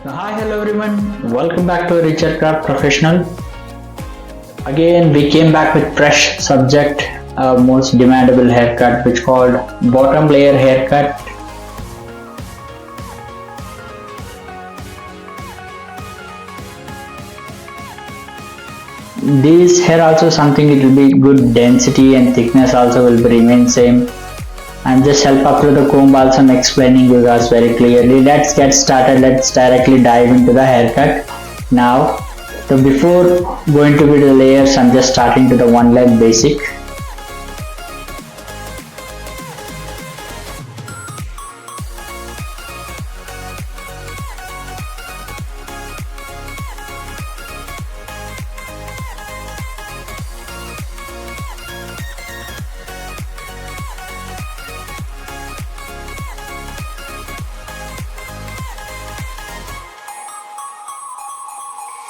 Hi, hello everyone. Welcome back to Richard Craft Professional. Again, we came back with fresh subject, most demandable haircut, which called bottom layer haircut. This hair also something it will be good density and thickness also will remain same. And just help up to the comb also I'm explaining you guys very clearly. Let's get started. Let's directly dive into the haircut now. So before going to the layers, I'm just starting to the one leg basic.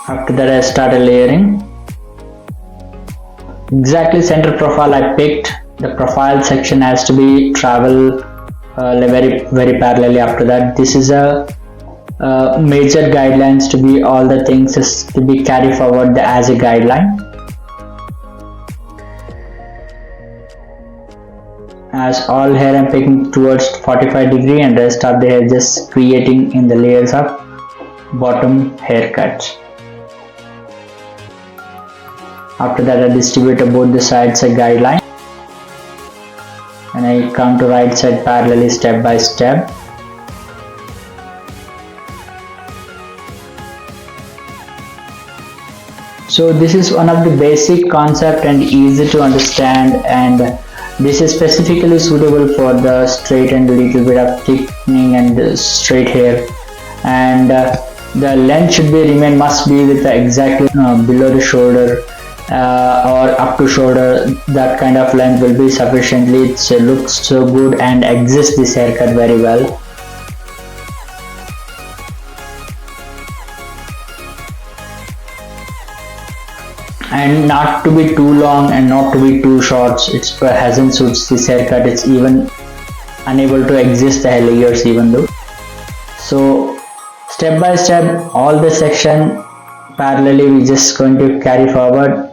After that I started layering. Exactly center profile I picked. The profile section has to be travel very parallelly. After that, this is a major guidelines to be all the things is to be carried forward as a guideline. As all hair I'm picking towards 45 degree and rest of the hair just creating in the layers of bottom haircuts. After that I distribute both the sides a guideline and I come to right side parallelly step by step. So this is one of the basic concept and easy to understand, and this is specifically suitable for the straight and little bit of thickening and straight hair, and the length should be remain must be with the exactly below the shoulder or up to shoulder. That kind of length will be sufficiently. It looks so good and exists this haircut very well. And not to be too long and not to be too short. It hasn't suits this haircut. It's even unable to exist the layers even though. So step by step all the section parallelly we just going to carry forward.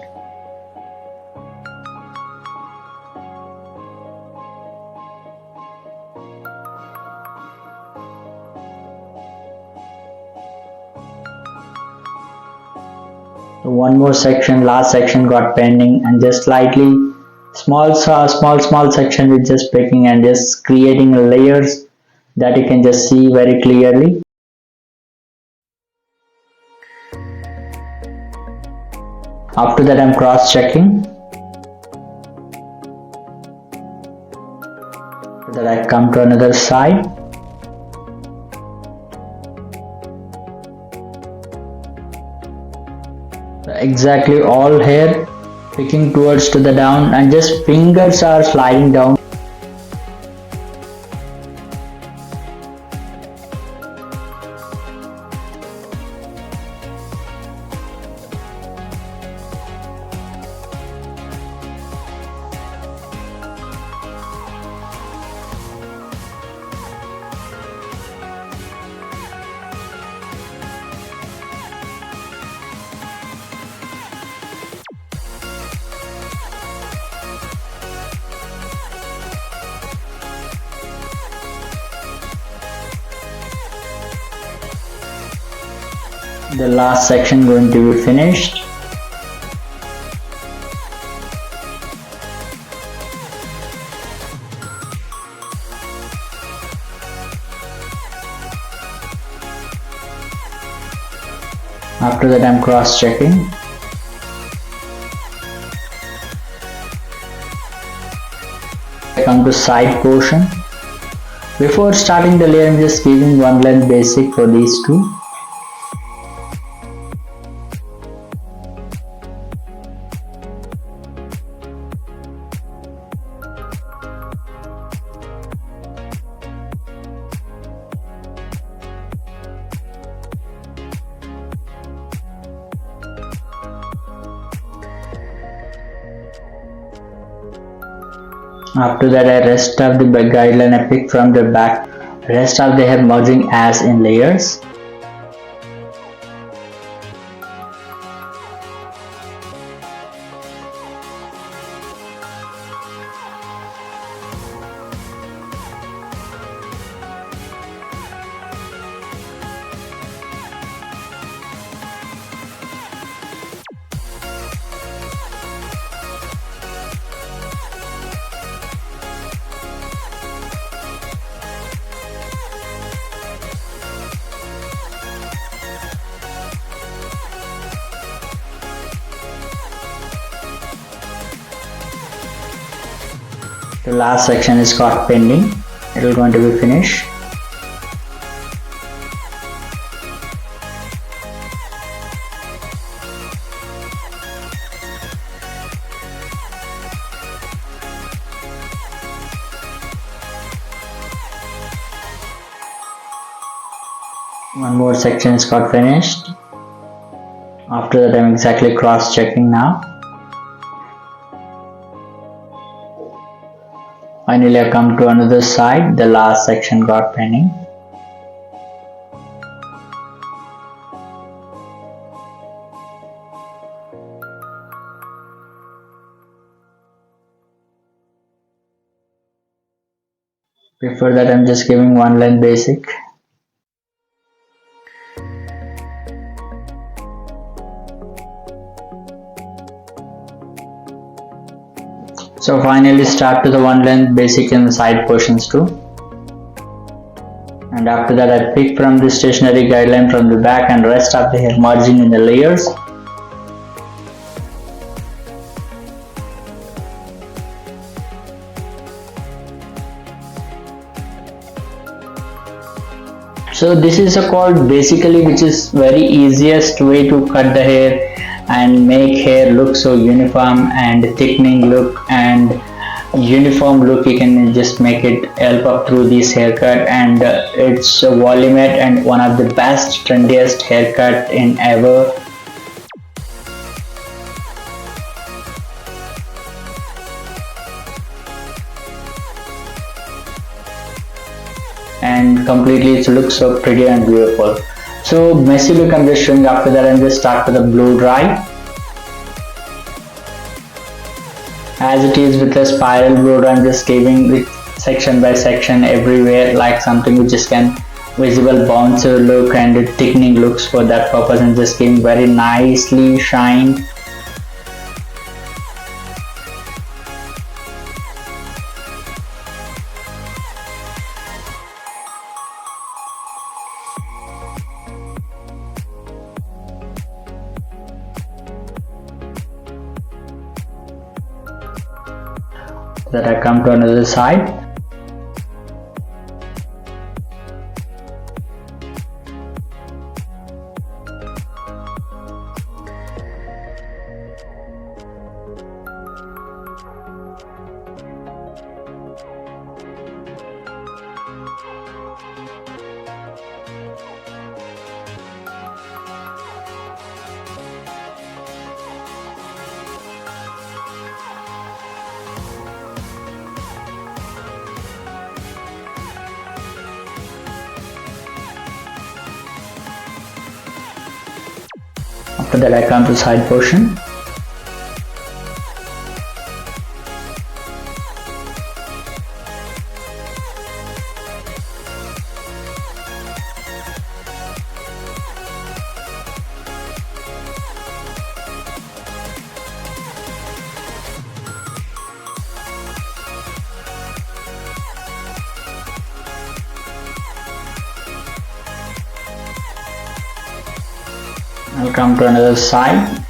One more section, last section got pending, and just slightly small section with just picking and just creating layers that you can just see very clearly. After that I'm cross checking. After that I come to another side. Exactly all hair picking towards to the down and just fingers are sliding down. The last section going to be finished. After that I'm cross checking. I come to side portion. Before starting the layer I'm just giving one length basic for these two. After that I rest of the guideline I pick from the back, rest of the hair merging as in layers. The last section is got pending. It will going to be finished. One more section is got finished. After that, I'm exactly cross-checking now. Finally, I come to another side. The last section got pending. Before that, I'm just giving one line basic. So finally start to the one line basic in the side portions too. And after that I pick from the stationary guideline from the back and rest of the hair margin in the layers. So this is a called basically, which is very easiest way to cut the hair and make hair look so uniform and thickening look and uniform look. You can just make it help up through this haircut, and it's a voluminate and one of the best trendiest haircut in ever. And completely it looks so pretty and beautiful. So messy look I'm just showing. After that I'm just start with the blow dry. As it is with a spiral blow dry, I'm just giving it section by section everywhere, like something which just can visible bouncer look and thickening looks. For that purpose I'm just giving very nicely shine. That I come to another side. After that I come to side portion. I'll come to another side.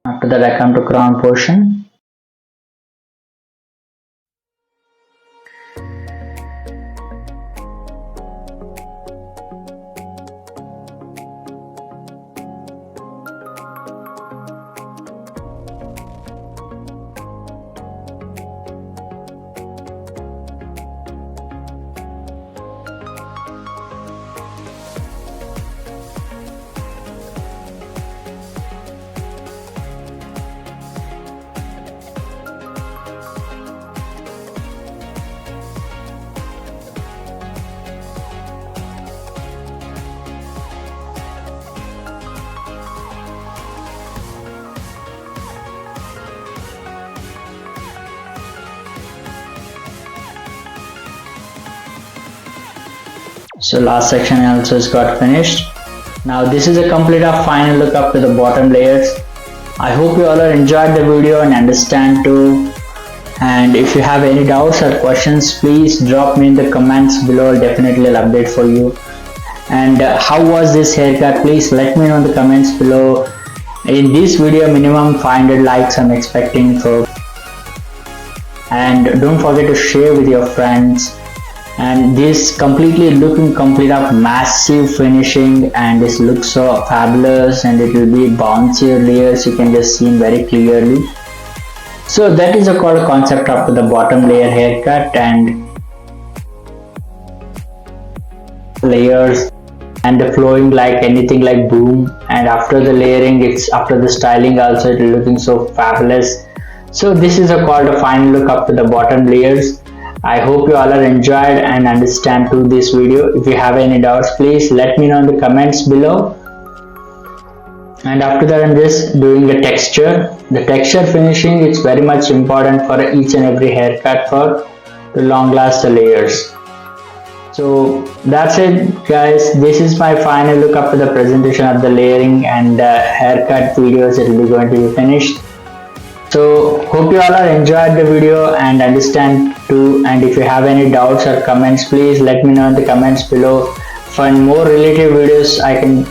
After that I come to crown portion. So last section also is got finished. Now this is a complete of final look up to the bottom layers. I hope you all are enjoyed the video and understand too. And if you have any doubts or questions, please drop me in the comments below. I'll definitely update for you. And how was this haircut? Please let me know in the comments below. In this video, minimum 500 likes I'm expecting for. And don't forget to share with your friends. And this completely looking complete of massive finishing, and this looks so fabulous, and it will be bouncier layers. You can just see very clearly. So that is called a concept of the bottom layer haircut and layers and the flowing like anything like boom. And after the layering, it's after the styling also it is looking so fabulous. So this is called a final look up to the bottom layers. I hope you all are enjoyed and understand through this video. If you have any doubts, please let me know in the comments below. And after that, I'm just doing the texture. The texture finishing is very much important for each and every haircut for to long last the layers. So that's it guys, this is my final look up to the presentation of the layering and haircut videos. It will be going to be finished. So hope you all are enjoyed the video and understand too. And if you have any doubts or comments, please let me know in the comments below. For more related videos I can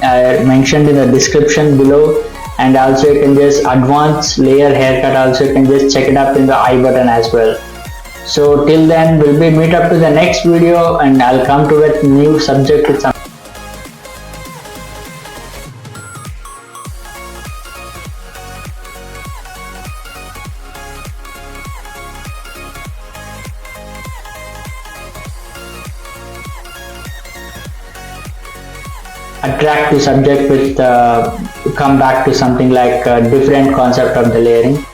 mentioned in the description below, and also you can just advanced layer haircut also you can just check it up in the I button as well. So till then we'll be meet up to the next video, and I'll come to with new subject with some attract to subject with come back to something like a different concept of the layering.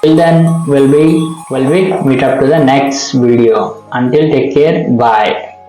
Till then we'll be meet up to the next video. Until take care, bye.